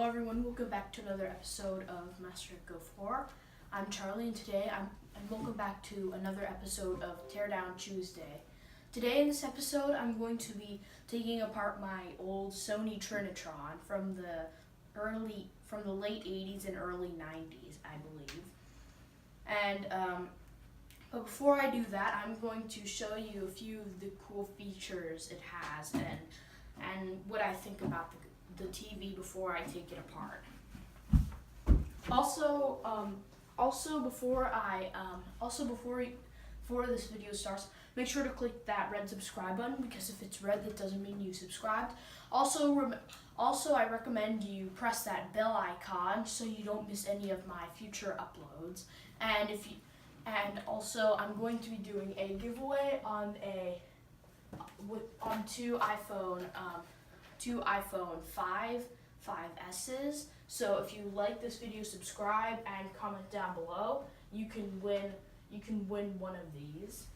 Hello everyone, welcome back to another episode of Mastergeko4. I'm Charlie and today and welcome back to another episode of Teardown Tuesday. Today in this episode I'm going to be taking apart my old Sony Trinitron from the late 80s and early 90s, I believe. And but before I do that, I'm going to show you a few of the cool features it has and what I think about the TV before I take it apart. Before this video starts, make sure to click that red subscribe button, because if it's red, that doesn't mean you subscribed. Also, I recommend you press that bell icon so you don't miss any of my future uploads. And also, I'm going to be doing a giveaway on two iPhone 5S's. So if you like this video, subscribe and comment down below. You can win one of these.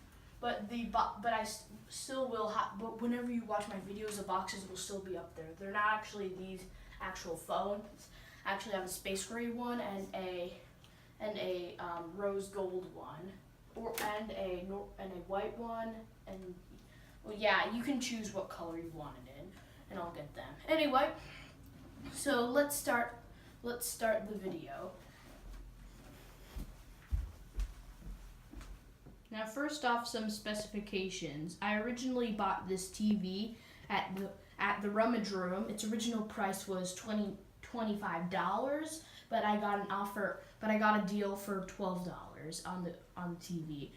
But I still will have. But whenever you watch my videos, the boxes will still be up there. They're not actually these actual phones. I actually have a space gray one and a rose gold one, and a white one, and well, yeah, you can choose what color you want it in, and I'll get them. Anyway, so let's start the video. Now, first off, some specifications. I originally bought this TV at the Rummage Room. Its original price was $25, but I got a deal for $12 on the TV.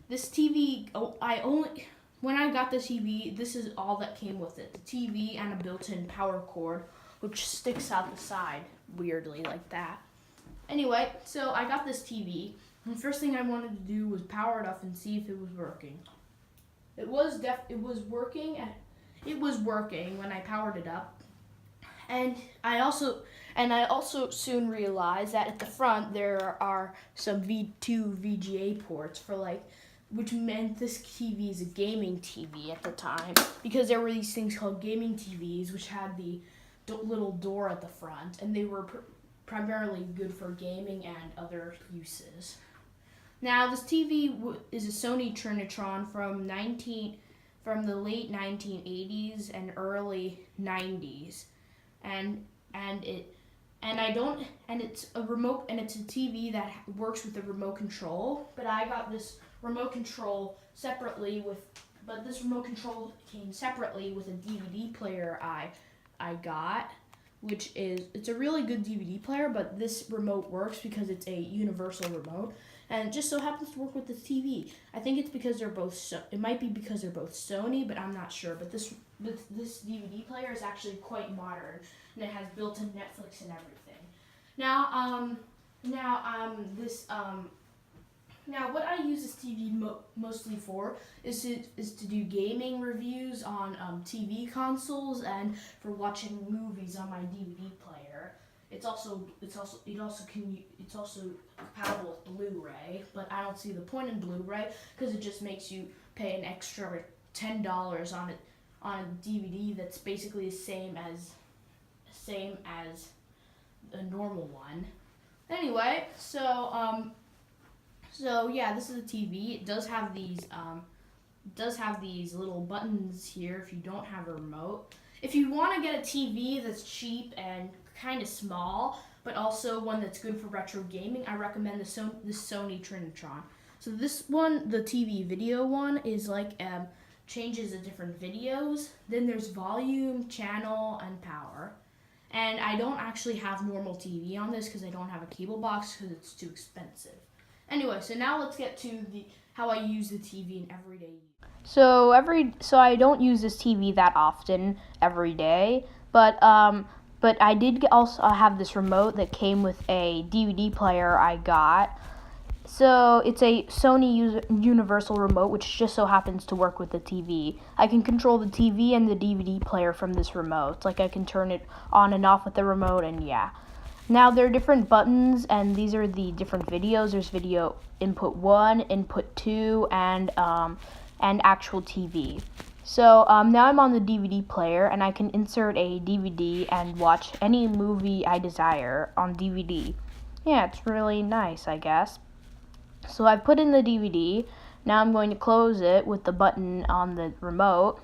This TV, when I got the TV, this is all that came with it: the TV and a built-in power cord, which sticks out the side weirdly like that. Anyway, so I got this TV, and the first thing I wanted to do was power it up and see if it was working. It was working when I powered it up. And I also soon realized that at the front there are some two VGA ports which meant this TV is a gaming TV at the time, because there were these things called gaming TVs which had the little door at the front, and they were primarily good for gaming and other uses. Now, this TV is a Sony Trinitron from the late 1980s and early 90s. And it's a remote, and it's a TV that works with a remote control. But I got this remote control this remote control came separately with a DVD player I got, it's a really good DVD player. But this remote works because it's a universal remote, and it just so happens to work with this TV. I think it's because it might be because they're both Sony, but I'm not sure. But this DVD player is actually quite modern, and it has built-in Netflix and everything. Now what I use this TV mostly for is to do gaming reviews on TV consoles and for watching movies on my DVD player. It's also compatible with Blu-ray, but I don't see the point in Blu-ray because it just makes you pay an extra $10 on a DVD that's basically the same as a normal one. Anyway, so yeah, this is a TV. It does have these little buttons here if you don't have a remote. If you want to get a TV that's cheap and kind of small, but also one that's good for retro gaming, I recommend this Sony Trinitron. So this one, the TV video one, is changes the different videos. Then there's volume, channel, and power. And I don't actually have normal TV on this because I don't have a cable box because it's too expensive. Anyway, so now let's get to how I use the TV in everyday use. So I don't use this TV that often every day, but I did also have this remote that came with a DVD player I got. So it's a Sony universal remote, which just so happens to work with the TV. I can control the TV and the DVD player from this remote. I can turn it on and off with the remote, and yeah. Now, there are different buttons, and these are the different videos. There's video input 1, input 2, and actual TV. So now I'm on the DVD player, and I can insert a DVD and watch any movie I desire on DVD. Yeah, it's really nice, I guess. So I've put in the DVD. Now I'm going to close it with the button on the remote.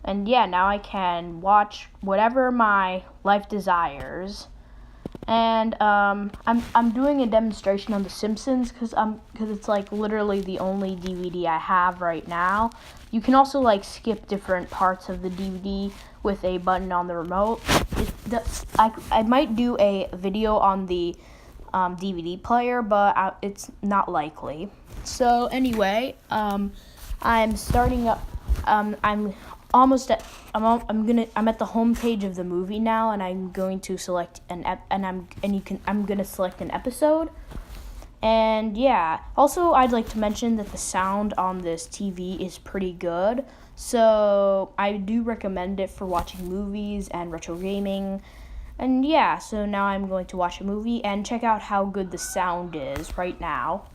And yeah, now I can watch whatever my life desires. And I'm doing a demonstration on The Simpsons because it's like literally the only DVD I have right now. You can also like skip different parts of the DVD with a button on the remote. I might do a video on the DVD player, but it's not likely. So anyway, I'm starting up. I'm almost at. I'm at the home page of the movie now, and I'm going to select I'm gonna select an episode. And yeah, also I'd like to mention that the sound on this TV is pretty good. So I do recommend it for watching movies and retro gaming. And yeah, so now I'm going to watch a movie and check out how good the sound is right now.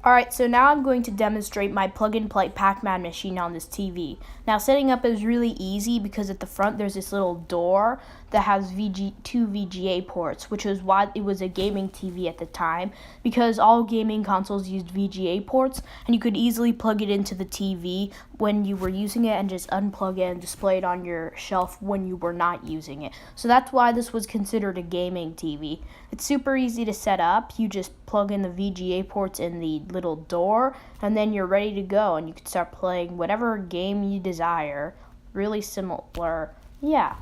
Alright, so now I'm going to demonstrate my plug-and-play Pac-Man machine on this TV. Now setting up is really easy because at the front there's this little door that has two VGA ports, which is why it was a gaming TV at the time, because all gaming consoles used VGA ports, and you could easily plug it into the TV when you were using it and just unplug it and display it on your shelf when you were not using it. So that's why this was considered a gaming TV. It's super easy to set up. You just plug in the VGA ports in the little door, and then you're ready to go, and you can start playing whatever game you desire. Really similar. Yeah.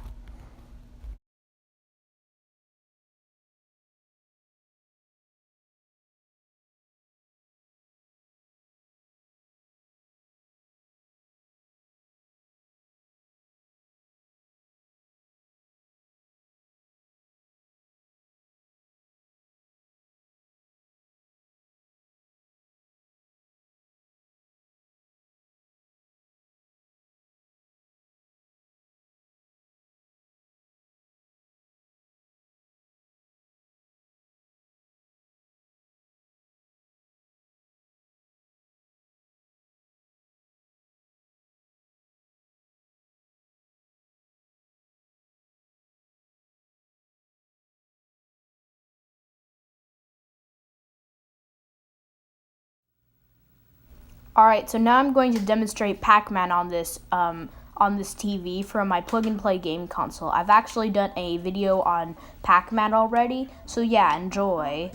Alright, so now I'm going to demonstrate Pac-Man on this TV from my plug-and-play game console. I've actually done a video on Pac-Man already, so yeah, enjoy.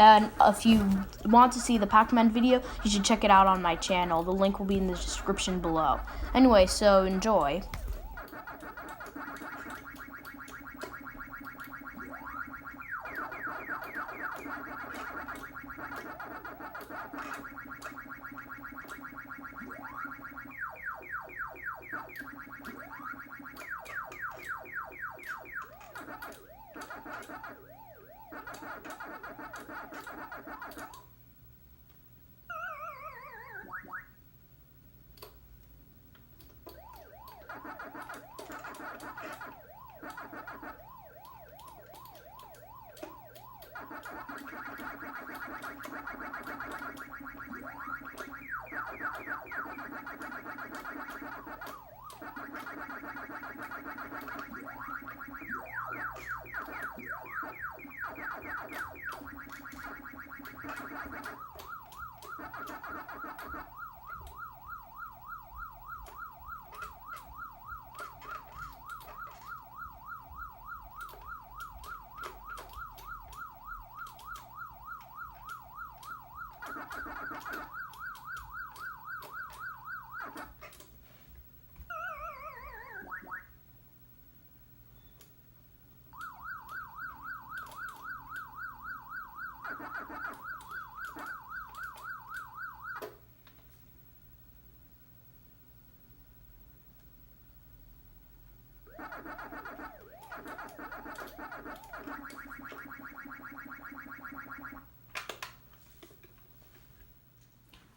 And if you want to see the Pac-Man video, you should check it out on my channel. The link will be in the description below. Anyway, so enjoy.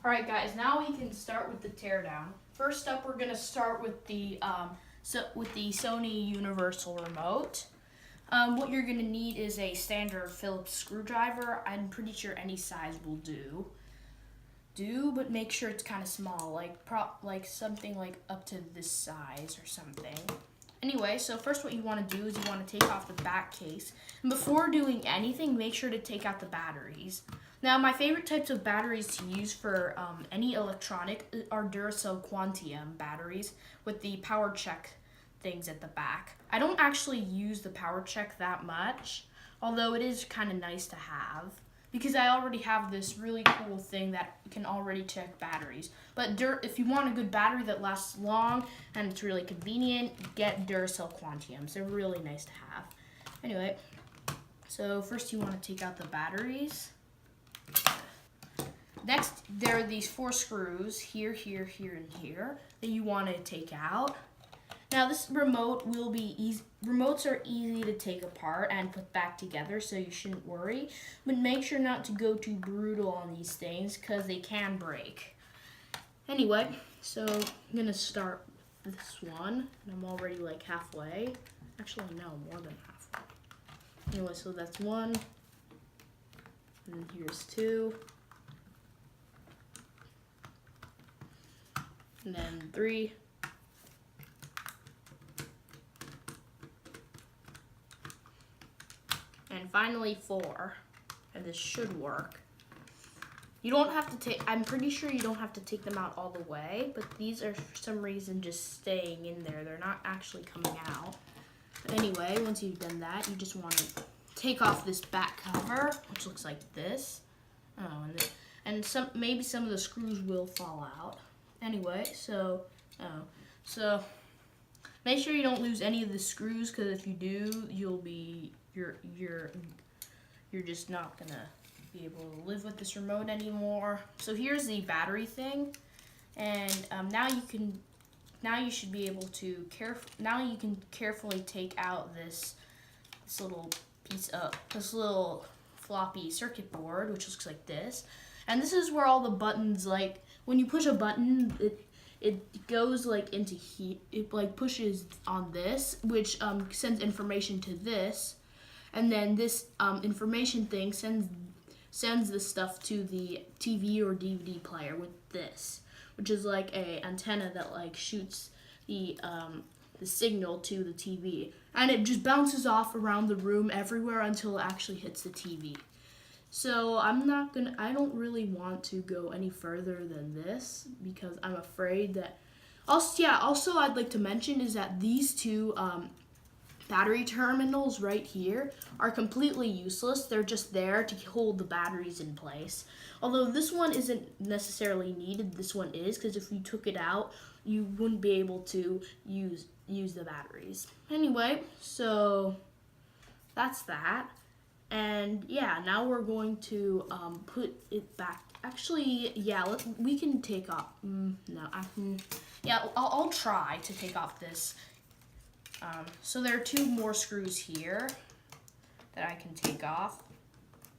All right, guys. Now we can start with the teardown. First up, we're gonna start with the Sony Universal Remote. What you're gonna need is a standard Phillips screwdriver. I'm pretty sure any size will do. But make sure it's kind of small, like something like up to this size or something. Anyway, so first what you want to do is you want to take off the back case. And before doing anything, make sure to take out the batteries. Now, my favorite types of batteries to use for any electronic are Duracell Quantium batteries with the power check things at the back. I don't actually use the power check that much, although it is kind of nice to have, because I already have this really cool thing that can already check batteries. But if you want a good battery that lasts long and it's really convenient, get Duracell Quantiums. They're really nice to have. Anyway, so first you want to take out the batteries. Next, there are these 4 screws, here, here, here, and here, that you want to take out. Now, this remote will be easy. Remotes are easy to take apart and put back together, so you shouldn't worry. But make sure not to go too brutal on these things, because they can break. Anyway, so I'm going to start with this one, and I'm already like halfway. Actually, no, more than halfway. Anyway, so that's 1, and here's 2. And then 3. And finally 4. And this should work. You don't have to take, I'm pretty sure you don't have to take them out all the way, but these are for some reason just staying in there. They're not actually coming out. But anyway, once you've done that, you just want to take off this back cover, which looks like this. Oh, and maybe some of the screws will fall out. Anyway, so make sure you don't lose any of the screws, because if you do, you're just not gonna be able to live with this remote anymore. So here's the battery thing, and now you should be able to carefully take out this little piece of this little floppy circuit board, which looks like this. And this is where all the buttons, like when you push a button, it goes like into heat. It like pushes on this, which sends information to this, and then this information thing sends the stuff to the TV or DVD player with this, which is like a antenna that like shoots the signal to the TV, and it just bounces off around the room everywhere until it actually hits the TV. So I don't really want to go any further than this, because I'm afraid that, also I'd like to mention is that these 2 battery terminals right here are completely useless. They're just there to hold the batteries in place. Although this one isn't necessarily needed, this one is, because if you took it out, you wouldn't be able to use the batteries. Anyway, so that's that. And yeah, now we're going to put it back. Actually, yeah, we can take off. I'll try to take off this. So there are 2 more screws here that I can take off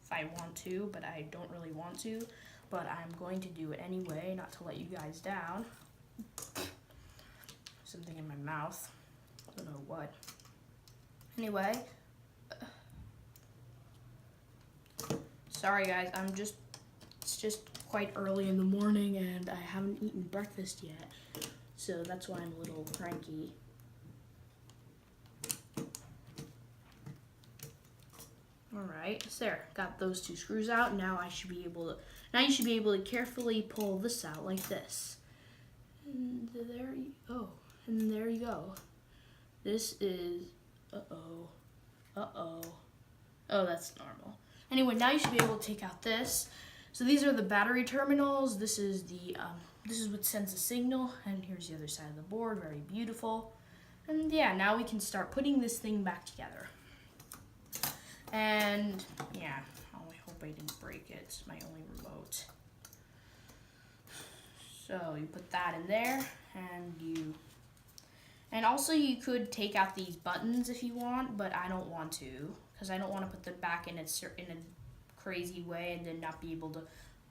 if I want to, but I don't really want to. But I'm going to do it anyway, not to let you guys down. Something in my mouth. I don't know what. Anyway. Sorry guys, it's just quite early in the morning and I haven't eaten breakfast yet. So that's why I'm a little cranky. All right, so there, got those 2 screws out. Now you should be able to carefully pull this out like this. And there you go. This is, oh, that's normal. Anyway, now you should be able to take out this. So these are the battery terminals. This is what sends the signal, and here's the other side of the board, very beautiful. And yeah, now we can start putting this thing back together. And yeah, I hope I didn't break it. It's my only remote. So you put that in there, and also you could take out these buttons if you want, but I don't want to, because I don't want to put them back in a crazy way and then not be able to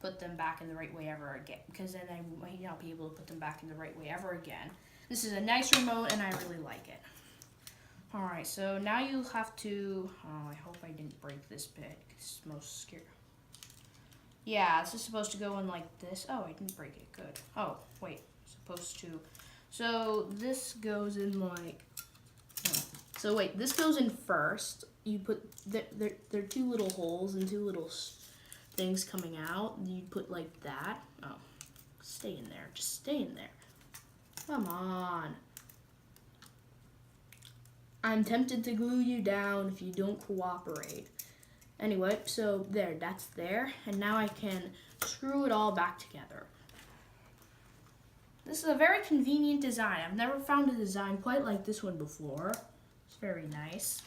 put them back in the right way ever again, because then I might not be able to put them back in the right way ever again. This is a nice remote and I really like it. Alright, so now you have to, I hope I didn't break this bit, it's most scary. Yeah, this is supposed to go in like this. Oh, I didn't break it, good. Oh, wait, supposed to. So this goes in like, so wait, this goes in first. You put, there are 2 little holes and 2 little things coming out. You put like that. Oh, stay in there, just stay in there. Come on. I'm tempted to glue you down if you don't cooperate. Anyway, so there, that's there. And now I can screw it all back together. This is a very convenient design. I've never found a design quite like this one before. It's very nice.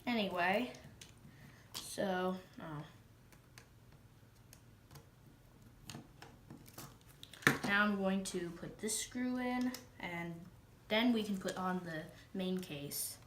Anyway, so, now I'm going to put this screw in, and then we can put on the main case.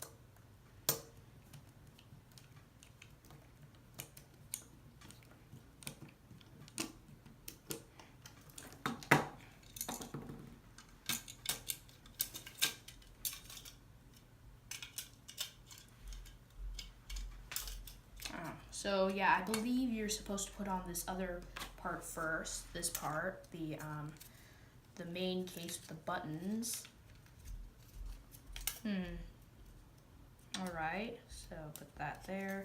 So yeah, I believe you're supposed to put on this other part first. This part, the main case with the buttons. All right, so put that there.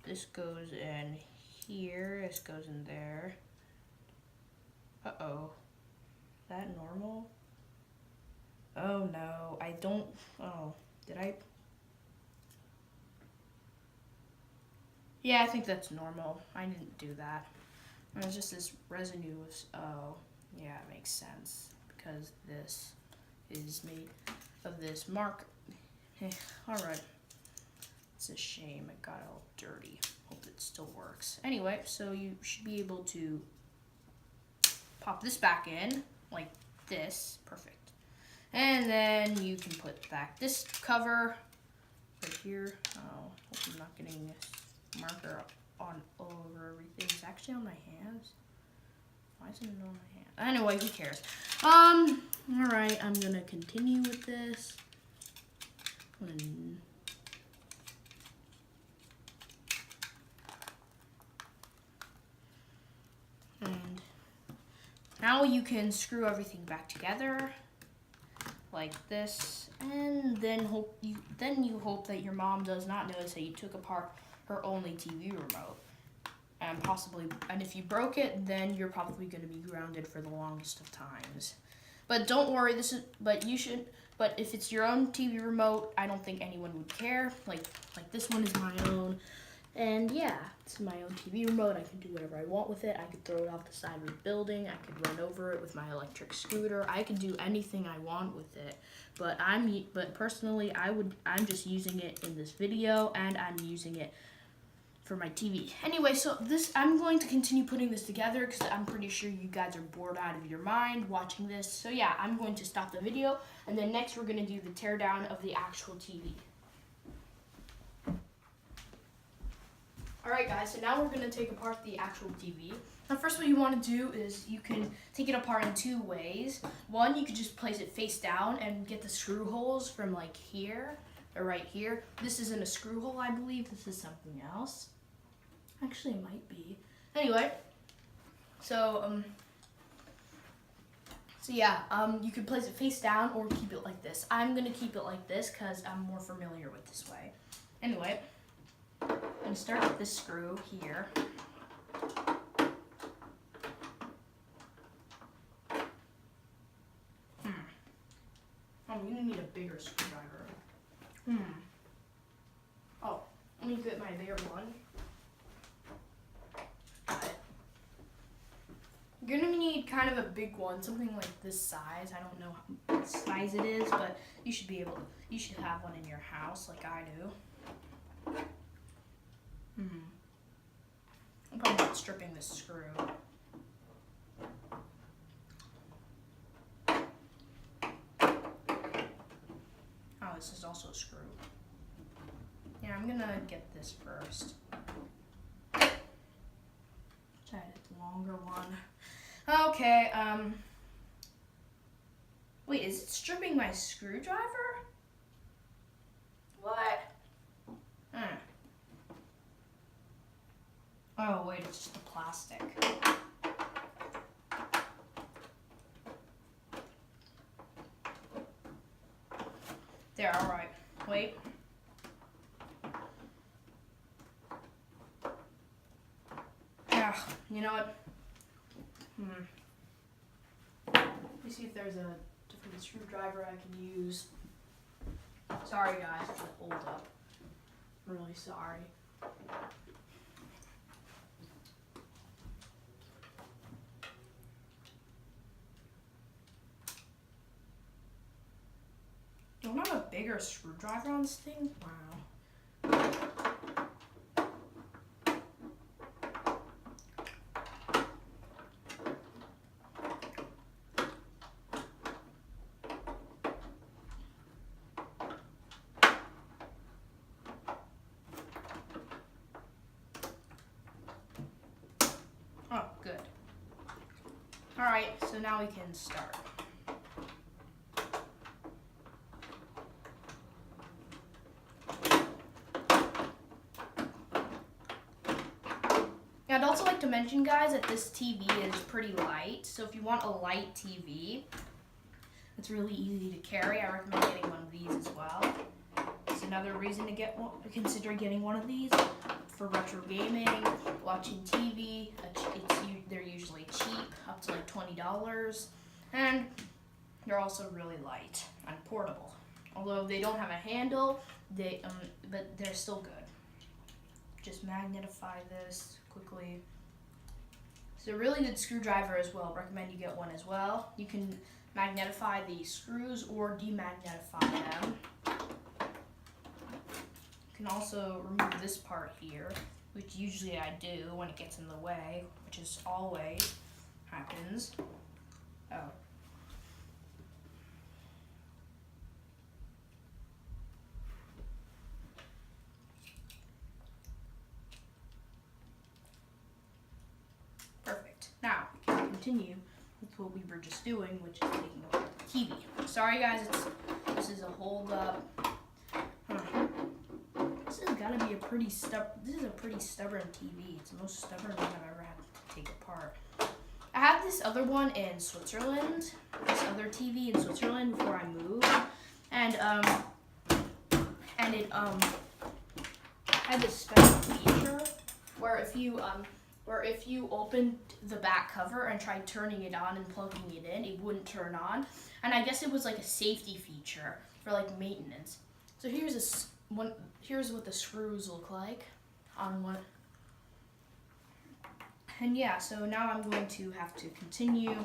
This goes in here. This goes in there. Uh-oh. Is that normal? Oh no, I don't. Oh, did I? Yeah, I think that's normal. I didn't do that. It was just this residue of, oh, yeah, it makes sense. Because this is made of this marker. Alright. It's a shame it got all dirty. Hope it still works. Anyway, so you should be able to pop this back in, like this. Perfect. And then you can put back this cover right here. Oh, hope I'm not getting this marker on all over everything. It's actually on my hands. Why isn't it on my hands? Anyway, who cares? Alright, I'm gonna continue with this. And now you can screw everything back together like this, and then you hope that your mom does not notice that you took apart her only TV remote, and if you broke it, then you're probably going to be grounded for the longest of times. But don't worry, but if it's your own TV remote, I don't think anyone would care. Like this one is my own, and yeah, it's my own TV remote. I can do whatever I want with it. I could throw it off the side of the building. I could run over it with my electric scooter. I could do anything I want with it. But personally, I'm just using it in this video, and I'm using it for my TV. Anyway, so I'm going to continue putting this together because I'm pretty sure you guys are bored out of your mind watching this. So yeah, I'm going to stop the video, and then next we're going to do the teardown of the actual TV. Alright guys, so now we're going to take apart the actual TV. Now first what you want to do is you can take it apart in 2 ways. One, you could just place it face down and get the screw holes from like here or right here. This isn't a screw hole, I believe. This is something else. Actually, it might be. Anyway, so So yeah, you can place it face down or keep it like this. I'm gonna keep it like this because I'm more familiar with this way. Anyway, I'm gonna start with this screw here. I'm gonna need a bigger screwdriver. Oh, let me get my bigger one. Got it. You're gonna need kind of a big one, something like this size. I don't know what size it is, but you should be able to, you should have one in your house like I do. I'm probably not stripping this screw. Oh, this is also a screw. Yeah, I'm gonna get this first. Try a longer one. Okay, wait, is it stripping my screwdriver? What? Oh, wait, it's just the plastic. There, alright. Wait. Yeah, you know what? Let me see if there's a different screwdriver I can use. Sorry guys for the hold up. I'm really sorry. Don't have a bigger screwdriver on this thing? Wow. Oh, good. Alright, so now we can start. I'd also like to mention, guys, that this TV is pretty light. So if you want a light TV, it's really easy to carry. I recommend getting one of these as well. It's another reason to get one, consider getting one of these for retro gaming, watching TV. They're usually cheap, up to like $20, and they're also really light and portable. Although they don't have a handle, but they're still good. Just magnify this quickly. It's a really good screwdriver as well. Recommend you get one as well. You can magnify the screws or demagnify them. You can also remove this part here, which usually I do when it gets in the way, which is always happens. Oh. Perfect. Now, we can continue with what we were just doing, which is taking apart the TV. Sorry guys, this is a hold up. This has got to be a pretty stubborn TV. It's the most stubborn one I've ever had to take apart. I had this other one in Switzerland, this other TV in Switzerland before I moved, and it had this special feature where if you opened the back cover and tried turning it on and plugging it in, it wouldn't turn on. And I guess it was like a safety feature for like maintenance. So here's what the screws look like on one. And yeah, so now I'm going to have to continue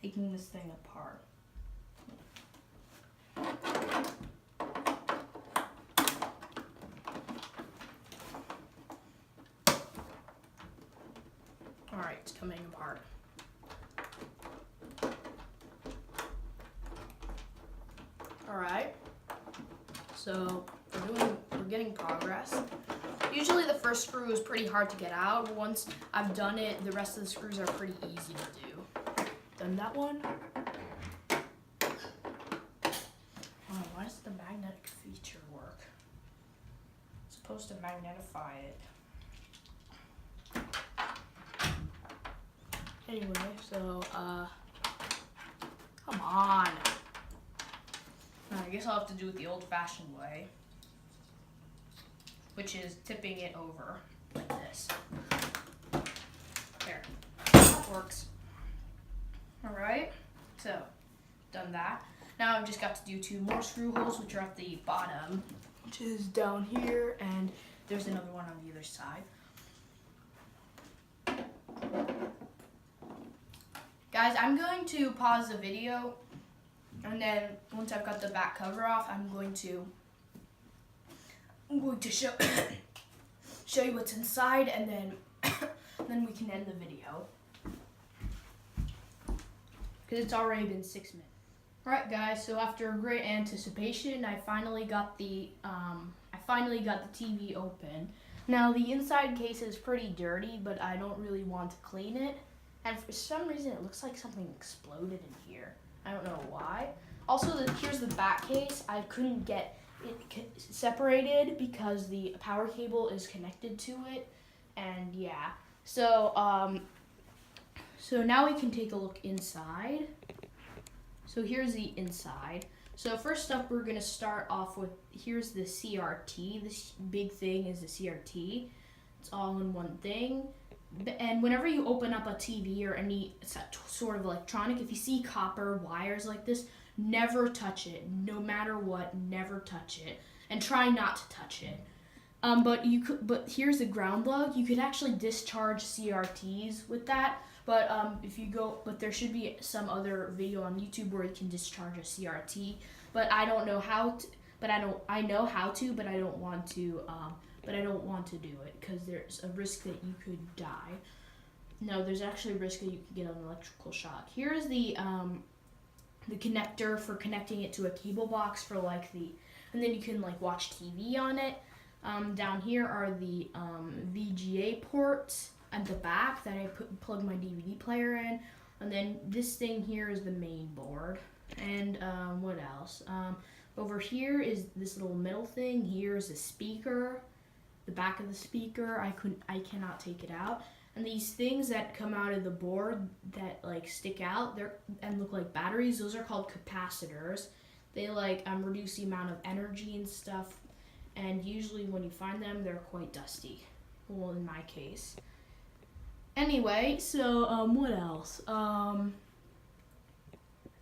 taking this thing apart. Alright, it's coming apart. Alright, so we're getting progress. Usually the first screw is pretty hard to get out. Once I've done it, the rest of the screws are pretty easy to do. Done that one. Oh, why does the magnetic feature work? It's supposed to magnify it. Anyway, so, come on. I guess I'll have to do it the old-fashioned way, which is tipping it over like this. There, that works. All right, so done that. Now I've just got to do 2 more screw holes, which are at the bottom, which is down here, and there's another one on the other side. Guys, I'm going to pause the video, and then once I've got the back cover off, I'm going to show show you what's inside, and then we can end the video because it's already been 6 minutes. All right, guys. So after great anticipation, I finally got the TV open. Now the inside case is pretty dirty, but I don't really want to clean it. And for some reason, it looks like something exploded in here. I don't know why. Also, here's the back case. I couldn't get it separated because the power cable is connected to it. And yeah, so now we can take a look inside. So here's the inside. So first up, we're gonna start off with, here's the CRT. This big thing is the CRT. It's all in one thing. And whenever you open up a TV or any sort of electronic, if you see copper wires like this, never touch it. No matter what, never touch it, and try not to touch it. But here's the ground plug. You could actually discharge CRTs with that. But there should be some other video on YouTube where you can discharge a CRT. But I don't know how to. I know how to, but I don't want to. But I don't want to do it because there's a risk that you could die. No, there's actually a risk that you could get an electrical shock. Here's the connector for connecting it to a cable box for and then you can watch TV on it. Down here are the VGA ports at the back that I plug my DVD player in. And then this thing here is the main board. And what else? Over here is this little middle thing. Here's the speaker. The back of the speaker, I cannot take it out. And these things that come out of the board that stick out and look like batteries, those are called capacitors. They reduce the amount of energy and stuff. And usually when you find them, they're quite dusty. Well, in my case. Anyway, so what else? I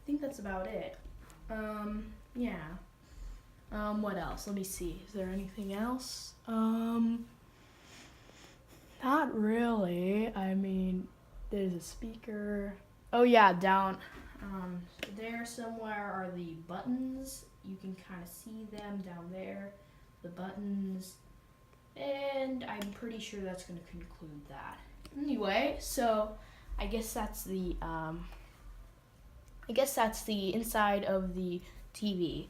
think that's about it. Yeah. What else? Let me see. Is there anything else? Not really. I mean, there's a speaker. Oh yeah, down there somewhere are the buttons. You can kind of see them down there. The buttons. And I'm pretty sure that's going to conclude that. Anyway, so I guess that's the inside of the TV.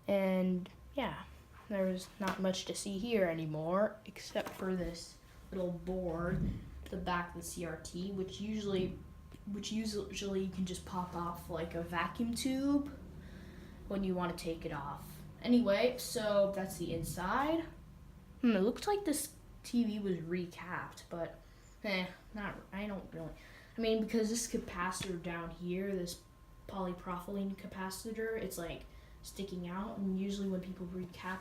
And yeah, there's not much to see here anymore except for this little board, the back of the CRT, which usually you can just pop off like a vacuum tube when you want to take it off. Anyway, so that's the inside. It looks like this TV was recapped, but I don't really. I mean, because this capacitor down here, this polypropylene capacitor, it's sticking out, and usually when people recap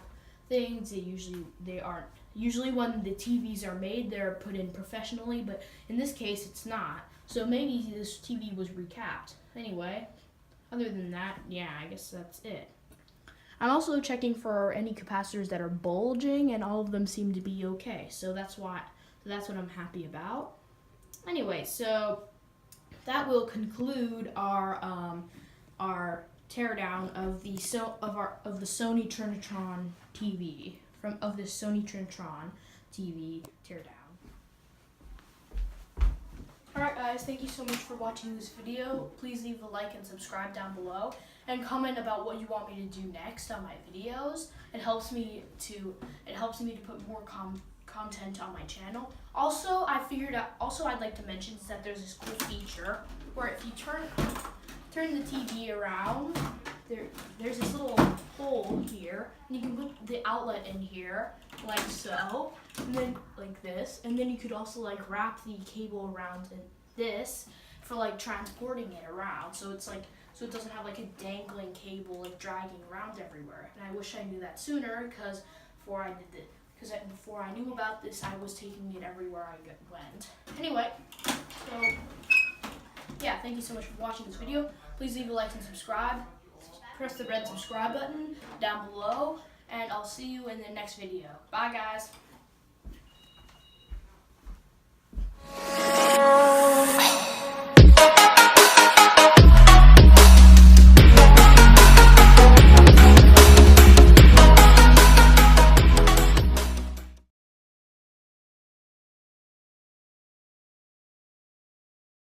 things, they aren't. Usually when the TVs are made, they're put in professionally, but in this case, it's not. So maybe this TV was recapped. Anyway, other than that, yeah, I guess that's it. I'm also checking for any capacitors that are bulging, and all of them seem to be okay. So that's what I'm happy about. Anyway, so that will conclude our teardown of the Sony Trinitron TV of the Sony Trinitron TV teardown. Alright guys, thank you so much for watching this video. Please leave a like and subscribe down below, and comment about what you want me to do next on my videos. It helps me to put more content on my channel. Also, I'd like to mention is that there's this cool feature where if you turn the TV around, there's this little hole here, and you can put the outlet in here, like so, and then like this, and then you could also wrap the cable around this for like transporting it around. So it's like, so it doesn't have like a dangling cable like dragging around everywhere. And I wish I knew that sooner, because before I did it, because before I knew about this, I was taking it everywhere I went. Anyway, so yeah, thank you so much for watching this video. Please leave a like and subscribe. Press the red subscribe button down below, and I'll see you in the next video. Bye, guys.